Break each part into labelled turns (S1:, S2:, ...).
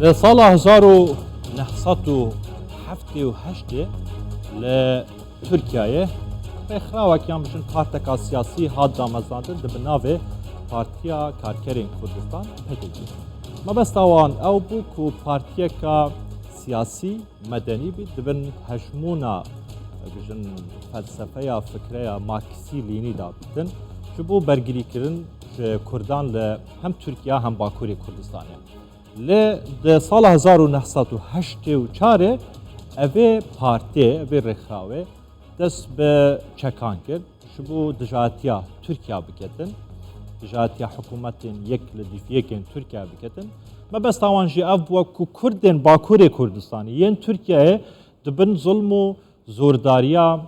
S1: لسال 1978 لترکیه رخراوکیان بشن پارتکا سیاسی هاد دامزاندن دبناوه پارتیا کارکرین کردستان پکیجی. ما بس توان او بو کو پارتیا کا سیاسی مدنی بید دبن هشمونا بجن فلسفه یا فکره یا مارکسی لینی دا بیدن جبو برگری کرن کردان ل هم ترکیه هم باکوری کردستانه. ل ده سال 1984 اوه پارتی اوه رخاوه دست به چکان کرد شبو دجاتیا ترکیه بکتن دجاتیا حکومتین یک لدیفیکین ترکیه بکتن ما بس توانجی اف بوا کو کردن باکوری کردستانی ین ترکیه دبن ظلم و زورداریا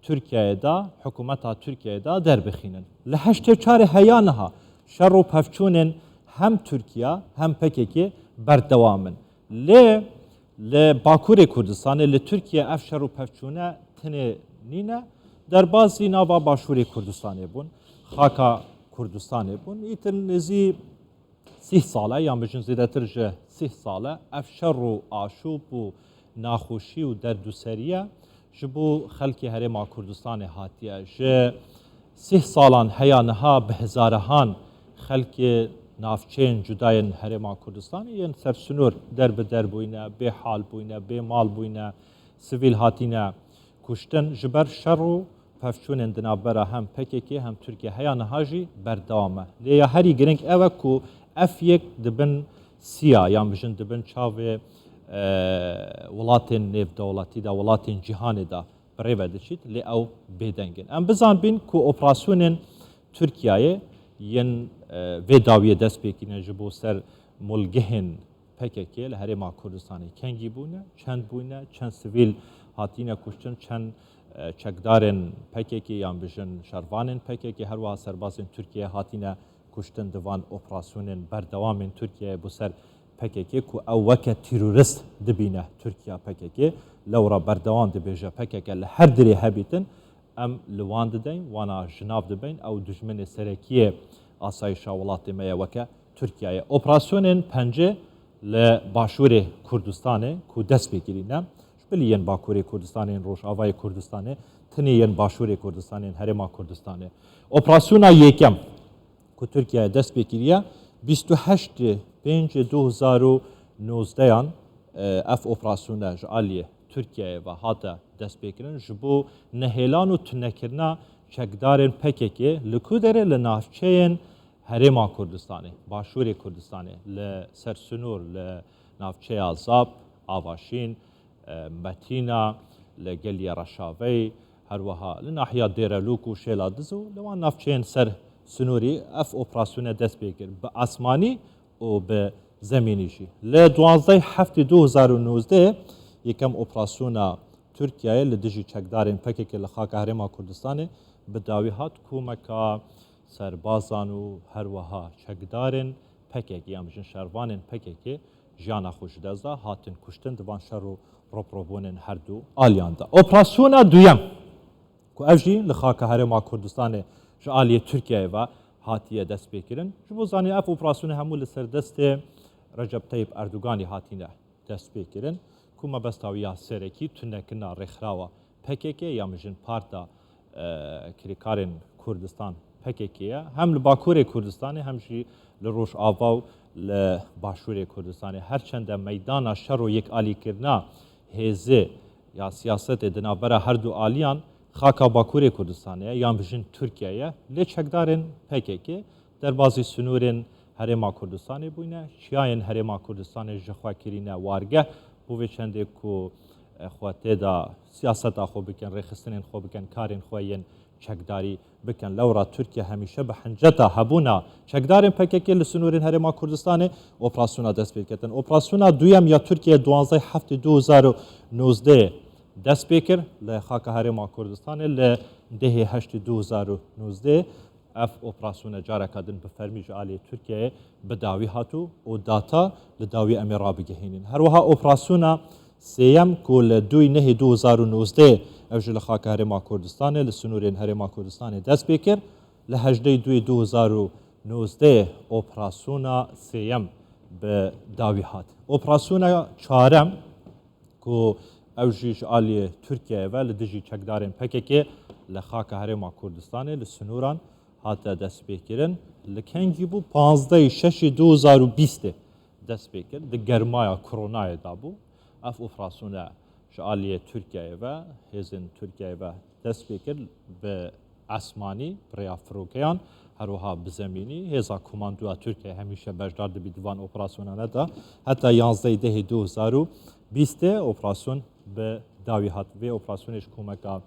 S1: ترکیه دا حکومتا ترکیه دا در بخینن لهشت چاره هیانها شر و پفچونن هم ترکیه هم پککی بردوامن ل باکوری کردستانی ل ترکیه اف شر و پفچونه تنه نینه در بازی ناوا باشوری کردستانی بون خاکا کردستانی بون ایتن نزی 30 ساله یا بجن زیادتر جه 30 ساله اف شر و آشوب و ناخوشی و درد و سریه جبو خلکی هرما کردستان هاتیه جه 30 سالان هیانها به هزارهان خلکی نافچین جداین هرما کردستان ین سرسنور در بوینه به حال بوینه به مال بوینه سیویل هاتینه کشتن جبر شر و پفچونن دنابرا هم پککی هم ترکیه هیانها جی بردامه لیا هری گرنگ اوه کو اف یک دبن سیا یا بجن دبن چاوه ولاتین نف دولتی دا ولاتین جهانی دا برای دچید لی او بدنگن. ام بزن بین کو اپراسیون ترکیه ین و داویه دست بکینه جبو سر ملگهن پککی لهرما کردستانی کنگی بونه چند سیویل هاتینه کشتن چند چکدارن پککی یا بجن شروانن پککی هر واه سربازن ترکیه هاتینه کشتن دوان اپراسیون بردوامن ترکیه بسر پککی کو او وکه تروریست دبینه ترکیه پککی لورا بردوام دبیجه پککی لهر دری هبیتن ام لوان ددین وانا جناب دبین او دشمن سرکیه آسایش ولات میا وکه ترکیه اپراسیون پنجه لباشور کردستان کو دست بگیرینه بلیین باکوری کردستان روش آوای کردستان تنیین باشور کردستان هرما کردستان اپراسیون یکم کو ترکیه دست بگیریه 28/5/2019 اف اپراسیون جالیه ترکیه و هاتا دست بگیرن جبو نهیلان و تنکرنا چکدارن پککی لکودره لنافچین هرما کردستان باشور کردستان لسرسنور لنافچه آزاب آواشین متینا لگلی رشاوی هر وها لناحیه دیرلوک و شیلادزو لوان نافچین سر سنوری اف اپراسیون دست بگیر به آسمانی و به زمینیشی ل 12/7/2019 یکم اپراسیون ترکیه لدجی چکدارن پککی لخاک هرما کردستان به داویات کومکا سربازان و هر وها چکدارن پککی امجن شروانن پککی جانا خوش دزدا هاتن کشتن دوان شر و روپروبونن هر دو آلیاندا اپراسیون دویم کو افجی لخاک هرما کردستان جالیه ترکیه و هاتیه دست بکرن جبو زانی اف اپراسیون همو لسر دست رجب طیب اردوغانی هاتینه دست بکرن کوما بستاویا سرکی تنکنا رخراوا پککی یا مجن پارتا کریکارن کردستان پککیه هم لباکور کردستان هم جی لروش آواو لباشور کردستان هرچند میدان شر و یک آلی کرنا هزه یا سیاست دنابرا هر دو آلیان خاکا باکور کردستانه یا بجن ترکیه لی چکدارن پککی در بازی سنورن هرما کردستانه بوینه چیاین هرما کردستانه جخوا کرینه وارگه بوی چنده کو خواته دا سیاست خو بکن رخصتن خو بکن کارن خوین چکداری بکن لورا ترکیه همیشه به حنجتا هبونا چکدارن پککی لسنورن هرما کردستانه اپراسیون دست بکتن اپراسیون دویم یا ترکیه 12/7/2019 دست بکر لخاک هرما کردستان ل 10/8/2019 اف اپراسیون جاره کردن به فرمی جالی ترکیه به داوی هاتو و داتا لداوی امیرا بگهینن هر وها اپراسیون سیم کل 2/9/2019 اوجل خاک هرما کردستان لسنورین هرما کردستان دست بکر ل 18/2/2019 اپراسیون سیم به داوی هات اپراسیون چهارم کو اوجیش عالی ترکیه و لدیجی چکدارن پککی لخاک هرما کردستان لسنوران hatta dest pêkirin li kengî bû 15/6/2020 dest pêkir di germaya koronayê da bû ev operasyona ji aliyê Tirkiyeyê ve hêzên Tirkiyeyê ve dest pêkir bi esmanî rêya firokeyan herwiha bi zemînî hêza komandoya Tirkiye hemîşe bejdar dibî divan operasyonane da heta 11/2020 operasyon bi dawî hat vê operasyonê ji komeka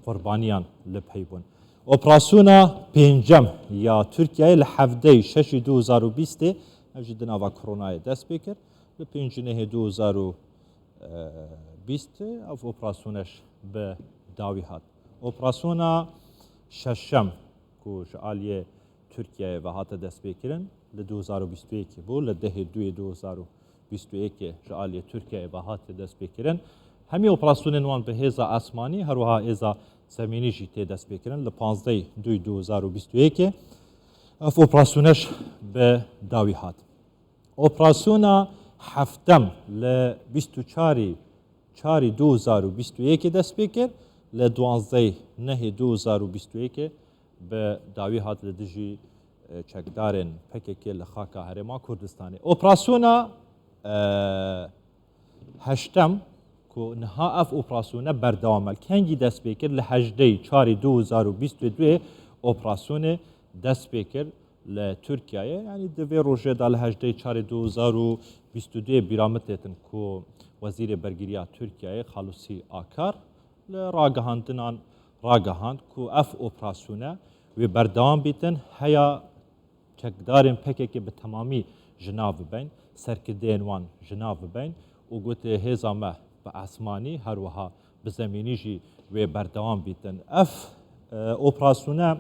S1: qurbaniyan li pey bûn. Operasyona pêncem ya Tirkiyeyê li 7/6/2020 ev jî di nava koronayê dest pê kir li 5 2020 ev operasyonê bi dawî hat. Operasyona şeşem ku ji aliyê Tirkiyeyê ve hate dest pê kirin li 2021 bû li 10/2/2021 ji aliyê Tirkiyeyê ve hate dest pê kirin. Hemî operasyonên wan bi hêza esmanî herwiha hêza zemînî jî tê dest pêkirin li 15/2/2021 ev operasyonê bi dawî hat. Operasyona heftem li 24/4/2021 dest pê kir li 12/9/2021 bi dawî hat li dijî çekdarên PKK li xaka Herêma Kurdistanê. Operasyona heştem ku niha ev operasyona berdewam kengî dest pê kir li 18/4/2022 operasyonê dest pê kir li Tirkiyeyê yani di vê rojê da li 18/4/2022 bîramit têtin ku Wezîrê Bergiriya Tirkiyeyê Xalusî Akar li ragihandinan ragihand ku ev operasyona wê berdewam bîtin heya çekdarên PKK bi temamî ji nav bibin serkirdeyên wan ji nav bibin û gote hêza me bi esmanî herwiha bi zemînî jî wê berdewam bîtin. Ev operasyona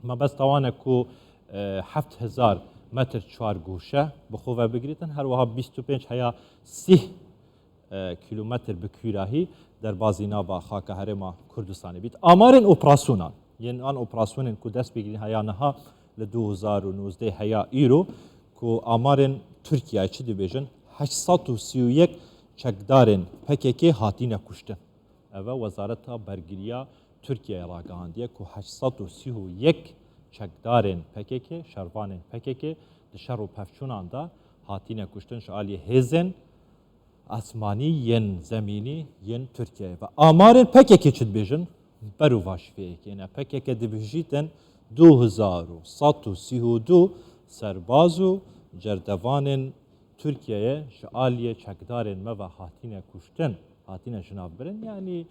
S1: mebesta wan e ku 7000 metr çargûşe bi xwe vebigirîtin herwiha 25 heya 30 kilometr bi kûrahî derbasî nava xaka Herêma Kurdistanê bît. Amarên operasyona yên an operasyonên ku dest pêkirîn heya niha li 2019 heya îro ku amarên Tirkiyeyê çi dibêjin 831 çekdarên PKK hatîne kuştin. Ev Wezareta Bergiriya Tirkiyeyê ragihandiye ku 831 çekdarên PKK, şervanên PKK di şer û pevçûnan da hatîne kuştin ji aliyê hêzên esmanî yên zemînî yên Tirkiyeyê. Ve amarên PKK çi dibêjin ber û vaşiveyekê. PKK dibêjîtin 2132 serbaz û cerdevanên Tirkiyeyê ji aliyê çekdarên me ve hatîne kuştin, hatîne ji nav birin. Yani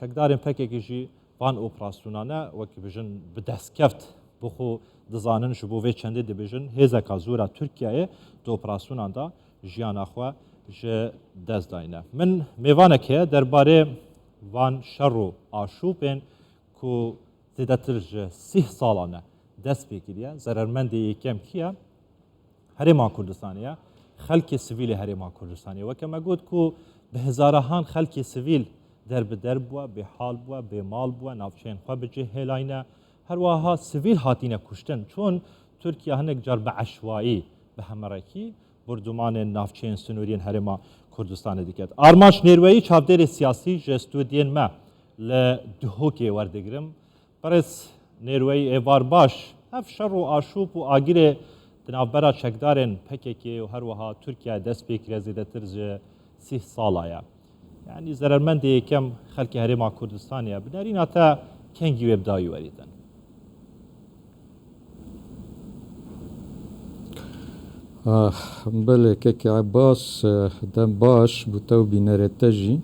S1: çekdarên PKK jî van operasyonane wekî bijin bi destkeft bixwe dizanin ji bo vê çendê dibêjin hêzeka zora Tirkiyeyê di operasyonan da jiyana xwe ji dest dayîne. Min mêvanek heye derbarê van şer û aşûpên ku zêdetir ji 30 salan e dest pê kiriye zerermendê yêkem kiye Herêma Kurdistanê ye xelkê sivîlê Herêma Kurdistanê. Weke me got ku bi hezarahan xelkê sivîl derbi der bûye, bêhal bûye, bêmal bûye, navçeyên xwe bi cih hêlayîne. Her wiha sivîl hatîne kuştin. Çûn Tirkiye hinek car bi eşwayî bi hemerekî bordûmanên navçeyên sinûriyên Herêma Kurdistanê diket. Armanc nêrweyî çavdêrê siyasî ji stûdiyên me li Duhokê werdigirim. Berez nêrweyî êvar baş ev şer û aşûp û agirê di navbera çekdarên PKK û her wiha Tirkiye dest pê kiriye zêdetir ji 30 sala ye. Yani zerermendê yêkem xelkê Herêma Kurdistanê ye. Bi nerîna te kengî wê bi dawî werîtin?
S2: Belê kekê Abbas dem baş bû te û bînerê te jî.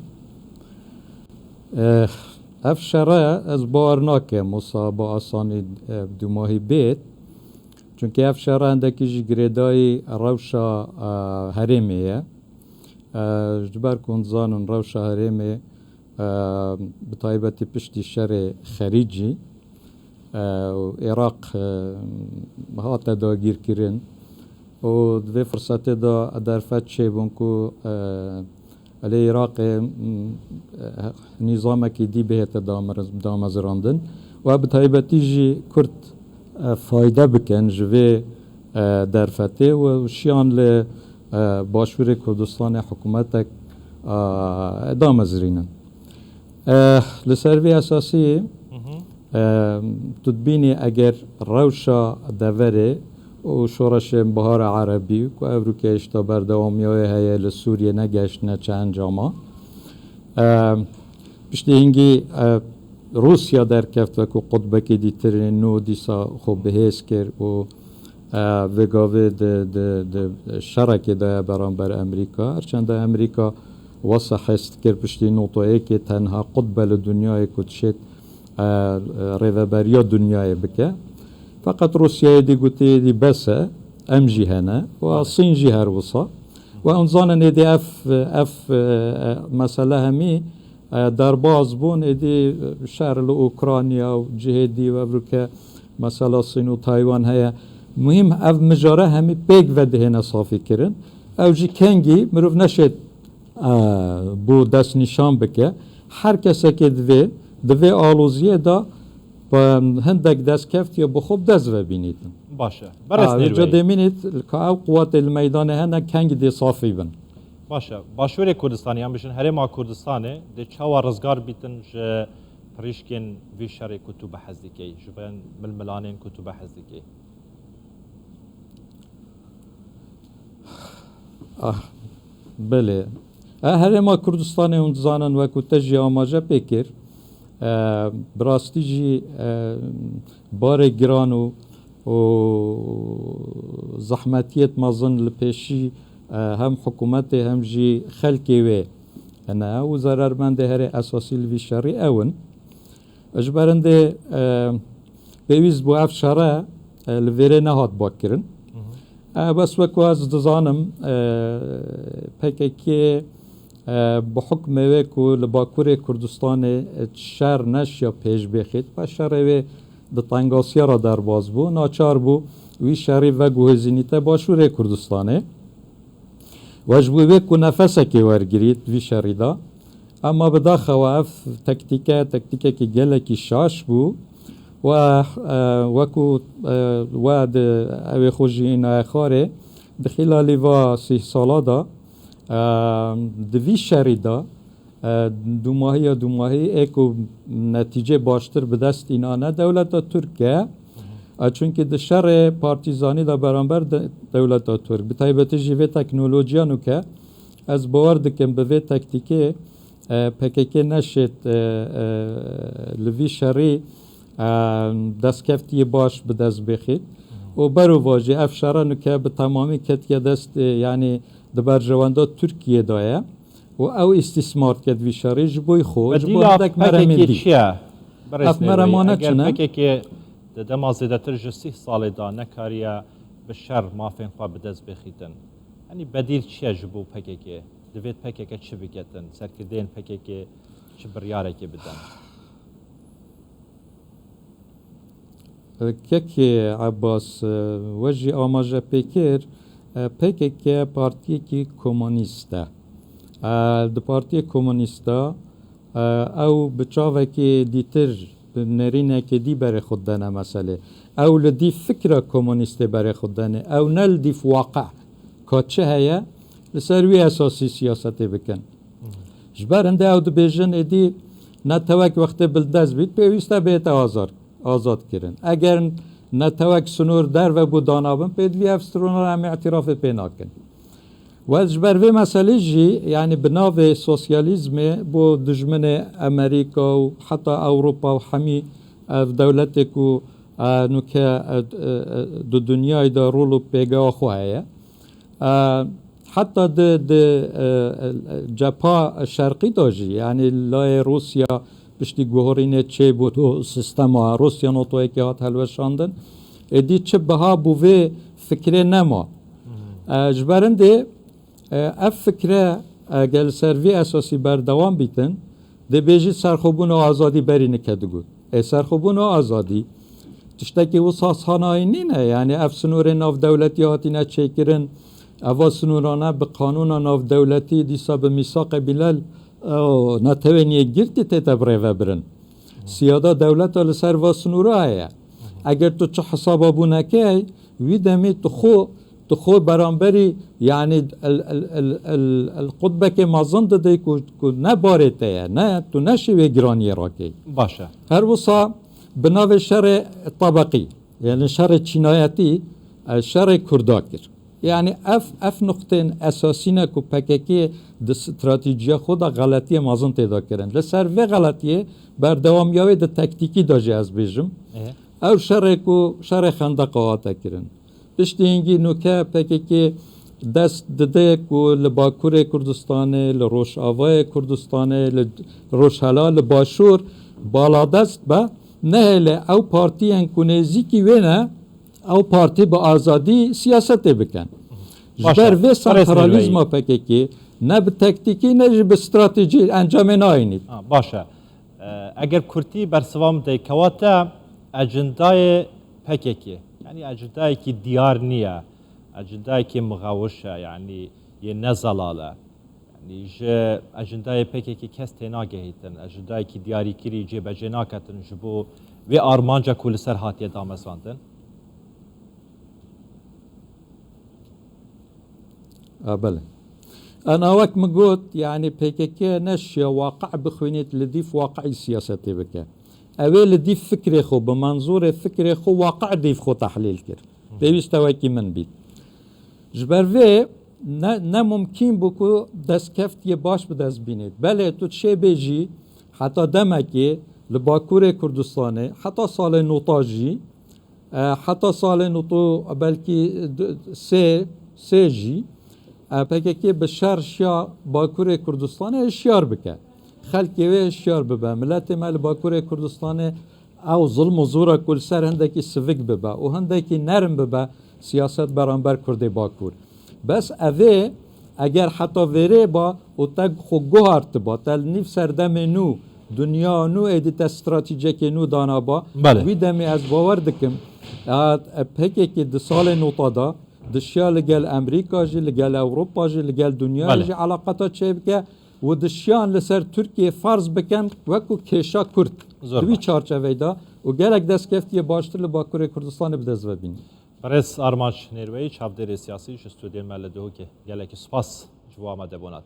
S2: Ev şere ez bar nakim wisa bi asanî du mahî bêt. Çünkü ev şere hindekî jî girêdayî rewşa Herêmê ye. Ji ber ku hûn dizanin rewşa Herêmê bi taybetî piştî şerê Xerîcî Iraq hate dagîrkirin û di vê firsetê da derfet çêbûn ku elê Iraqê nîzamekî dî bihête damezirandin û bi taybetî jî Kurd fayde bikin ji vê درفته و شیان ل باشور کردستان حکومتک ادامه زرینن لسروی اساسی تدبینی اگر روشا دوره و شورش بهار عربی که اوروکه اشتا بردوامیای هیا لسوریه نگشت نه چه انجاما پشتی هنگی روسیا در کفت و که قطبه که دیتر نو دیسا خوب بهیس کرد و وگاوه ده شرکه ده برانبر امریکا هرچند امریکا واسه حست کرد پشتی نوتوه که تنها قطبه لدنیای کدشت ریوبریا دنیای بکه فقط روسیای دی گوتی دی بسه ام جی هنه و صین جی هر وصا و انزان دی اف مسئله همی در باز بون دی شهر اوکراینیا و جهدی و امریکا مثلا صین و تایوان هیا مهم اف مجاره همی پیگ و دهنه صافی کرن او جی کنگی مروف نشد بو دست نشان بکه هر کسی که دوی آلوزیه دا با هندک دست کفت یا بخوب دست و بینید
S1: باشه برس
S2: جا دمینید که او قوات المیدان هنه کنگ دی صافی بن
S1: باشه باشور کردستانی هم بشن هرما کردستانه دی چاوا رزگار بیتن جه پریشکن وی شر کتوب حزدیکی جبن ململانین کتوب حزدیکی
S2: بله هرما کردستانی اون زانن و کتجی آماجه پیکر براستی جی بار گران و زحمتیت مازن لپیشی هم حکومت هم جی خلکی و انا او ضررمند هر اساسی لوی شری اون اجبرنده بیویز بو اف شره لویره نهات باکرن بس وکو از دزانم پککی بحکم وکو لباکور کردستان شهر نش یا پیش بخید و شهر و دتانگاسیا را در باز بو ناچار بو وی شهری و گوهزینیت باشور کردستانه واجبو وکو نفسه که ورگرید وی شهری دا اما بدا خواف تکتیکه که گله کی شاش بو و وکو و اوی خوشی این آخاره دخلالی و 30 ساله دا دوی شهری دا دو ماهی اکو نتیجه باشتر به دست اینانه دولت ترکیه چونکه ده شر پارتیزانی دا برانبر دولت ترک به طیبت جیوه تکنولوژیانو که از باور دکم به وی تکتیکه پکیکه نشد لوی شری دست کفتی باش به دست بخید و برو واجه افشارانو که به تمامی کتیه دست یعنی دبر جواندا ترکیه دایه و او استثمار کد وی شری جبوی خو
S1: جبو هندک مرمین دی
S2: اف مرمانه چنه
S1: اگر پکیکه دما زیدتر جه 30 ساله دا نکاریه به شر مافین خواه به دست بخیدن یعنی بدیل چیه جبو پکیکه دوید پکیکه چه بگتن سرکردین پکیکه چه بریاره که بدن
S2: که عباس وجی آماجه پیکر PKK partiyeki komüniste. De partiye komüniste او بچاوکی دیتر نرینه که دی بر خود دانه مسئله او لدی فکر کمونیستی بر خود دانه او نل دی واقع که چه هیا لسروی اساسی سیاستی بکن جبرنده او دو بیجن ادی نتوک وقت بلدز بید پیوسته بیت آزاد کرن اگر نتوک سنور در و بودانابن پید وی افسترون هم اعتراف پیناکن و جبر وی مسئله جی یعنی بناو سوسیالیزم بو دجمن امریکا و حتی اوروپا و همی دولتی که نوکه دو دنیای دا رولو پیگاه خواهی حتی جپا شرقی داجی یعنی لای روسیا پشتی گوهرینه چه بود و سیستم روسیا نوتوی که هات حلوشاندن ادی چه بها بوه فکره نما جبرنده اف فکره اگر سروی اساسی بردوام بیتن ده بیجی سرخوبون و آزادی بری نکدگو سرخوبون و آزادی تشتکی و ساسخانه نینه یعنی اف سنور ناف دولتی هاتی نچه کرن اوا سنورانه به قانون ناف دولتی دیسا به میثاق بلال نتوانی گرتی تتبره و برن سیاده دولت لسر و سنوره اگر تو چه حسابا بونه که وی دمی تخو برانبری یعنی القطبه که مازن داده که نه بارته نه تو نشوی گرانی راکی
S1: باشه
S2: هر وصا بناو شر طبقی یعنی شر چینایتی شر کرداکر یعنی اف نقطه اساسی نه که پککی د استراتژی خود غلطی مازن پیدا کردن لسر و غلطیه بردوامیابی د تکتیکی داجی از بیجم او شر خندقات کردن پشت اینگی نوکه پککی دست دده که لباکور کردستان لروش آوای کردستان لروش حلال باشور بالا دست با نه او پارتی انکونیزی کی وینه او پارتی با آزادی سیاست بکن جبر و سنترالیزم پککی نه به تکتیکی نه به استراتژی انجام ناینید
S1: باشه اگر کرتی برسوام دیکواتا اجندای پککی یعنی اجندای کی دیار نیه اجندای کی مغوشه یعنی یه نزلاله یعنی جه اجندای پککی کس تناگه هیتن اجندای کی دیاری کری جه بجنا کتن جبو و آرمانجا کل سر هاتیه دامسواندن
S2: بله انا وقت مقول يعني بيكيكي نشيا واقع بخوينيت لديف واقعي سياساتي بك اويل ديف فكري خو بمنظور فكري خو واقع ديف خو تحليل كر بيستويكي من بيت جبر في نه ممكن بكو دست كفت باش بدست بينيت بله تو تشي بيجي حتى دمكي لباكور كردستاني حتى سال نوطاجي حتى سال نوطو بلكي سي جي پککی به شهر شیا باکور کردستان اشیار بکه خلکی و اشیار ببه ملت مال باکور کردستان او ظلم و زورا کل سر هندکی سویک ببه و هندکی نرم ببه سیاست برانبر کرده باکور بس اوه اگر حتی وره با او تگ خو گوهارت با تل نیف سردم نو دنیا نو ایدیت استراتیجیک نو دانا با وی دمی از باور دکم پککی ده سال نوتا دا دشیا لگل امریکا جی لگل اوروپا جی لگل دنیا جی علاقاتا چه بکه و دشیان لسر ترکیه فرض بکن وکو کشا کرد دوی چارچوه دا و گلک دست کفتی باشتر لباکور کردستان بدست ببینی
S1: برس آرمانش نیروی چاودر سیاسی شستودیل ملده که گلک سپاس جوامده بونات